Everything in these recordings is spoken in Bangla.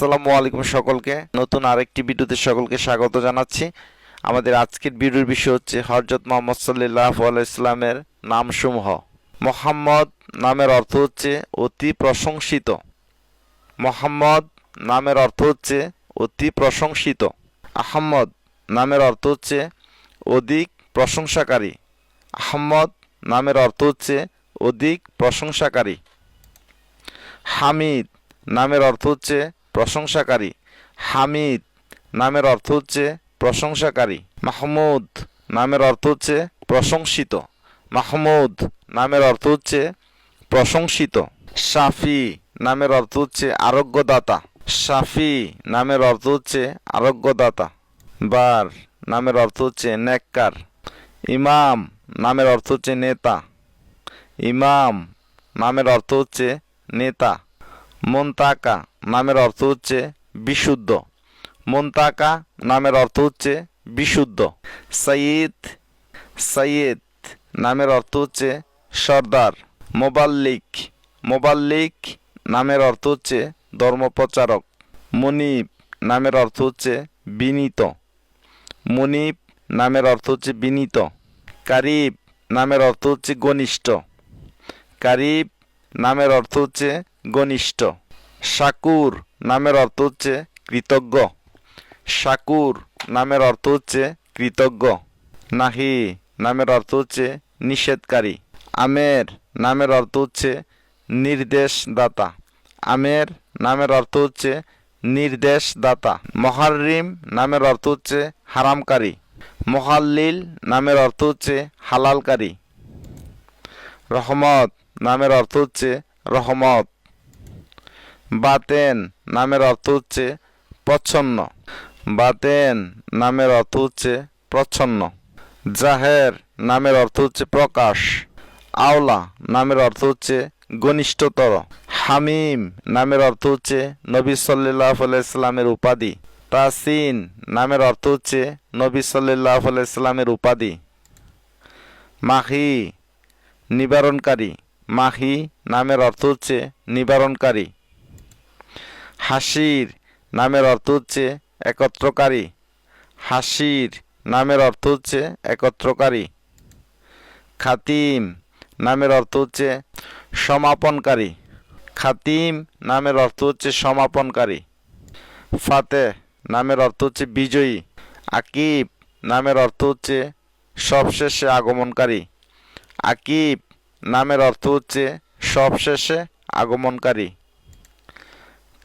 আসসালামু আলাইকুম সকলকে। নতুন আরেকটি ভিডিওতে সকলকে স্বাগত জানাচ্ছি। আমাদের আজকের ভিডিওর বিষয় হচ্ছে হযরত মুহাম্মদ সাল্লাল্লাহু আলাইহি ওয়াসাল্লামের নামসমূহ। মুহাম্মদ নামের অর্থ হচ্ছে অতি প্রশংসিত। মুহাম্মদ নামের অর্থ হচ্ছে অতি প্রশংসিত। আহমদ নামের অর্থ হচ্ছে অধিক প্রশংসাকারী। আহমদ নামের অর্থ হচ্ছে অধিক প্রশংসাকারী। হামিদ নামের অর্থ হচ্ছে প্রশংসাকারী। হামিদ নামের অর্থ হচ্ছে প্রশংসাকারী। মাহমুদ নামের অর্থ হচ্ছে প্রশংসিত। মাহমুদ নামের অর্থ হচ্ছে প্রশংসিত। শাফি নামের অর্থ হচ্ছে আরোগ্যদাতা। শাফি নামের অর্থ হচ্ছে আরোগ্যদাতা। বার নামের অর্থ হচ্ছে নেককার। ইমাম নামের অর্থ হচ্ছে নেতা। ইমাম নামের অর্থ হচ্ছে নেতা। মুনতাকা নামের অর্থ হচ্ছে বিশুদ্ধ। মুনতাকা নামের অর্থ হচ্ছে বিশুদ্ধ। সঈদ সৈয়দ নামের অর্থ হচ্ছে সর্দার। মোবাল্লিক মোবাল্লিক নামের অর্থ হচ্ছে ধর্মপ্রচারক। মুনিব নামের অর্থ হচ্ছে বিনীত। মুনিব নামের অর্থ হচ্ছে বিনীত। কারিব নামের অর্থ হচ্ছে ঘনিষ্ঠ। কারিব নামের অর্থ হচ্ছে ঘনিষ্ঠ। শাকুর নামের অর্থ হচ্ছে কৃতজ্ঞ। শাকুর নামের অর্থ হচ্ছে কৃতজ্ঞ। নাহি নামের অর্থ হচ্ছে নিষেধকারী। আমের নামের অর্থ হচ্ছে নির্দেশদাতা। আমের নামের অর্থ হচ্ছে নির্দেশদাতা। মুহাররিম নামের অর্থ হচ্ছে হারামকারী। মুহাল্লিল নামের অর্থ হচ্ছে হালালকারী। রহমত নামের অর্থ হচ্ছে রহমত। বাতেন নামের অর্থ হচ্ছে প্রচ্ছন্ন। বাতেন নামের অর্থ হচ্ছে প্রচ্ছন্ন। জাহের নামের অর্থ হচ্ছে প্রকাশ। আওলা নামের অর্থ হচ্ছে ঘনিষ্ঠতর। হামিম নামের অর্থ হচ্ছে নবী সাল্লাল্লাহু আলাইহি সাল্লামের উপাধি। তাসিন নামের অর্থ হচ্ছে নবী সাল্লাল্লাহু আলাইহি সাল্লামের উপাধি। মাহি নিবারণকারী। মাহি নামের অর্থ হচ্ছে নিবারণকারী। হাসির নামের অর্থ হচ্ছে একত্রকারী। হাসির নামের অর্থ হচ্ছে একত্রকারী। খাতিম নামের অর্থ হচ্ছে সমাপনকারী। খাতিম নামের অর্থ হচ্ছে সমাপনকারী। ফাতেহ নামের অর্থ হচ্ছে বিজয়ী। আকিব নামের অর্থ হচ্ছে সবশেষে আগমনকারী। আকিব নামের অর্থ হচ্ছে সবশেষে আগমনকারী।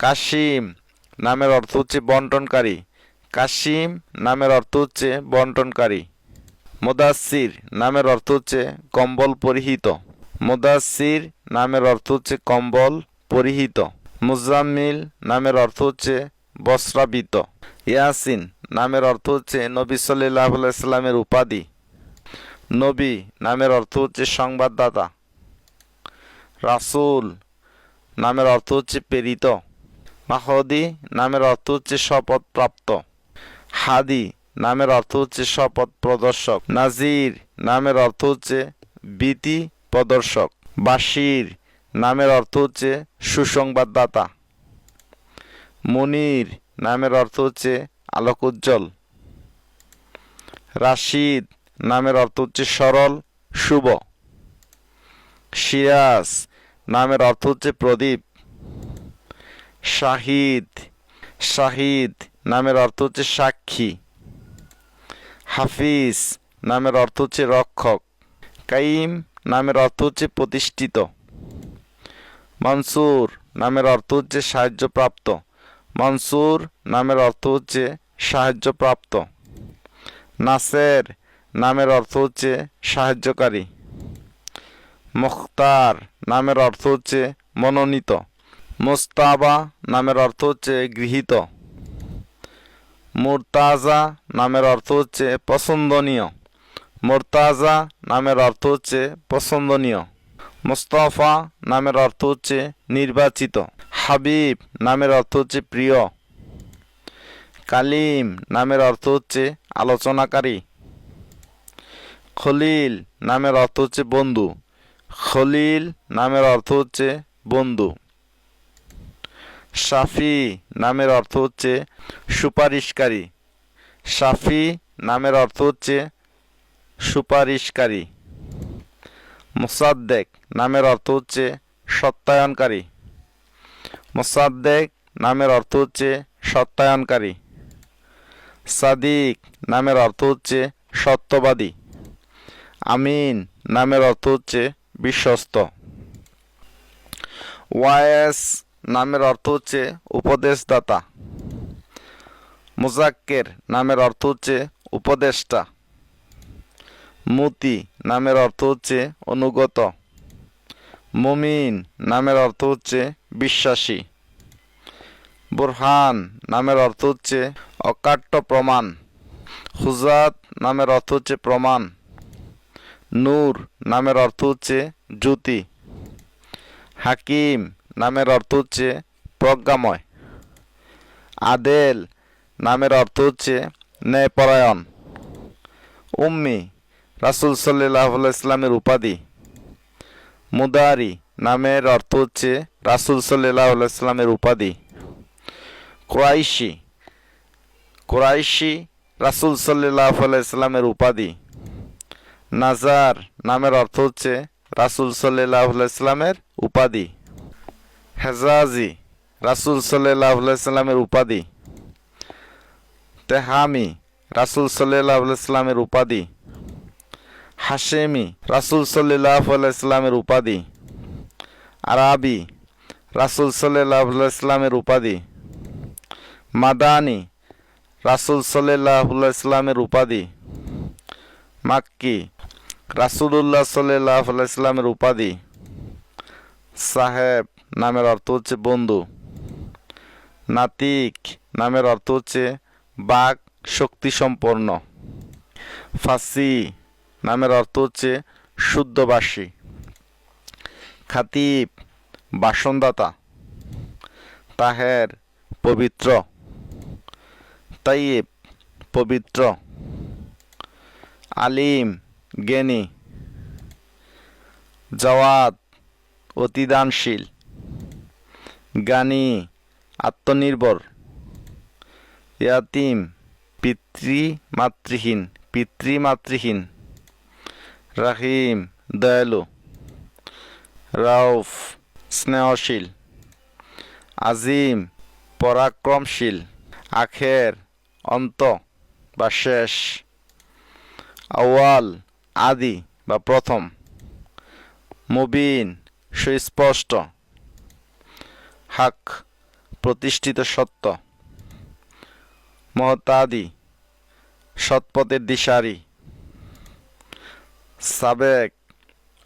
কাশিম নামের অর্থ হচ্ছে বন্টনকারী। কাশিম নামের অর্থ হচ্ছে বন্টনকারী। মুদাসসির নামের অর্থ হচ্ছে কম্বল পরিহিত। মুদাসসির নামের অর্থ হচ্ছে কম্বল পরিহিত। মুজাম্মিল নামের অর্থ হচ্ছে বস্ত্রাবৃত। ইয়াসিন নামের অর্থ হচ্ছে নবী সাল্লাল্লাহু আলাইহি সাল্লামের উপাধি। নবী নামের অর্থ হচ্ছে সংবাদদাতা। রাসূল নামের অর্থ হচ্ছে প্রেরিত। মাহদি নামের অর্থ হচ্ছে শপথ প্রাপ্ত। হাদি নামের অর্থ হচ্ছে শপথ প্রদর্শক। নাজির নামের অর্থ হচ্ছে ভীতি প্রদর্শক। বাশির নামের অর্থ হচ্ছে সুসংবাদদাতা। মুনির নামের অর্থ হচ্ছে আলোক উজ্জ্বল। রাশিদ নামের অর্থ হচ্ছে সরল শুভ। সিরাজ নামের অর্থ হচ্ছে প্রদীপ। শাহিদ শাহিদ নামের অর্থ হচ্ছে সাক্ষী। হাফিজ নামের অর্থ হচ্ছে রক্ষক। কাইম নামের অর্থ হচ্ছে প্রতিষ্ঠিত। মনসুর নামের অর্থ হচ্ছে সাহায্যপ্রাপ্ত। মনসুর নামের অর্থ হচ্ছে সাহায্যপ্রাপ্ত। নাসের নামের অর্থ হচ্ছে সাহায্যকারী। মুখতার নামের অর্থ হচ্ছে মনোনীত। মুস্তাবা নামের অর্থ হচ্ছে গৃহীত। মুরতাজা নামের অর্থ হচ্ছে পছন্দনীয়। মুরতাজা নামের অর্থ হচ্ছে পছন্দনীয়। মুস্তাফা নামের অর্থ হচ্ছে নির্বাচিত। হাবিব নামের অর্থ হচ্ছে প্রিয়। কালিম নামের অর্থ হচ্ছে আলোচনাকারী। খলিল নামের অর্থ হচ্ছে বন্ধু। খলিল নামের অর্থ হচ্ছে বন্ধু। শাফি নামের অর্থ হচ্ছে সুপারিশকারী। শাফি নামের অর্থ হচ্ছে সুপারিশকারী। মুসাদ্দেক নামের অর্থ হচ্ছে সত্যায়নকারী। মুসাদ্দেক নামের অর্থ হচ্ছে সত্যায়নকারী। সাদিক নামের অর্থ হচ্ছে সত্যবাদী। আমিন নামের অর্থ হচ্ছে বিশ্বস্ত। ওয়ায়েস নামের অর্থ হচ্ছে উপদেশদাতা। মুজাক্কের নামের অর্থ হচ্ছে উপদেষ্টা। মুতি নামের অর্থ হচ্ছে অনুগত। মুমিন নামের অর্থ হচ্ছে বিশ্বাসী। বুরহান নামের অর্থ হচ্ছে অকাট্য প্রমাণ। হুজাত নামের অর্থ হচ্ছে প্রমাণ। নূর নামের অর্থ হচ্ছে জ্যোতি। হাকিম নামের অর্থ হচ্ছে প্রজ্ঞাময়। আদেল নামের অর্থ হচ্ছে ন্যায়পরায়ণ। উম্মি রাসূল সাল্লাল্লাহু আলাইহি ওয়াসাল্লামের উপাধি। মুদারি নামের অর্থ হচ্ছে রাসূল সাল্লাল্লাহু আলাইহি ওয়াসাল্লামের উপাধি। কুরাইশি কুরাইশি রাসূল সাল্লাল্লাহু আলাইহি ওয়াসাল্লামের উপাধি। নাজার নামের অর্থ হচ্ছে রাসূল সাল্লাল্লাহু আলাইহি ওয়াসাল্লামের উপাধি। হেজাজি রাসূল সাল্লাল্লাহু আলাইহি ওয়াসাল্লামের উপাধি। তেহামি রাসূল সাল্লাল্লাহু আলাইহি ওয়াসাল্লামের উপাধি। হাশেমি রাসূল সাল্লাল্লাহু আলাইহি ওয়াসাল্লামের উপাধি। আরাবি রাসূল সাল্লাল্লাহু আলাইহি ওয়াসাল্লামের উপাধি। মাদানি রাসূল সাল্লাল্লাহু আলাইহি ওয়াসাল্লামের উপাধি। মাক্কি রাসূলুল্লাহ সাল্লাল্লাহু আলাইহি ওয়াসাল্লামের উপাধি। সাহেব নামের অর্থ হচ্ছে বন্ধু। নাতিক নামের অর্থ হচ্ছে বাক শক্তি সম্পন্ন। ফাসি নামের অর্থ হচ্ছে শুদ্ধভাষী। খাতিব ভাষণদাতা। তাহের পবিত্র। তাইয়েব পবিত্র। আলিম জ্ঞানী। জাওয়াদ অতিদানশীল। গানি আত্মনির্ভর। ইয়াতিম পিতৃমাতৃহীন। রাহিম দয়ালু। রাউফ স্নেহশীল। আজিম পরাক্রমশীল। আখের অন্ত বা শেষ। আওয়াল আদি বা প্রথম। মুবিন সুস্পষ্ট। হক প্রতিষ্ঠিত সত্য। মুহতাদি সৎপথের দিশারি। সাবেক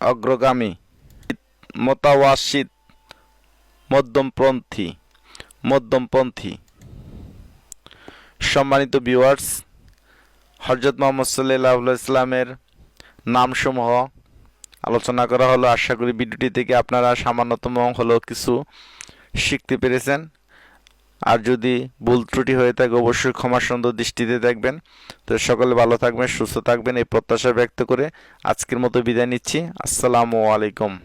অগ্রগামী। মোতাওয়াসিত মধ্যমপন্থী। সম্মানিত ভিউয়ার্স, হযরত মুহাম্মদ সাল্লাল্লাহু আলাইহি ওয়াসাল্লামের নামসমূহ আলোচনা করা হলো। আশা করি ভিডিওটি থেকে আপনারা সামান্যতম হলেও কিছু শিখতে পেরেছেন। আর যদি ভুল ত্রুটি হয়ে থাকে অবশ্যই ক্ষমা সুন্দর দৃষ্টিতে দেখবেন। তো সকলে ভালো থাকবেন, সুস্থ থাকবেন এই প্রত্যাশা ব্যক্ত করে আজকের মতো বিদায় নিচ্ছি। আসসালামু আলাইকুম।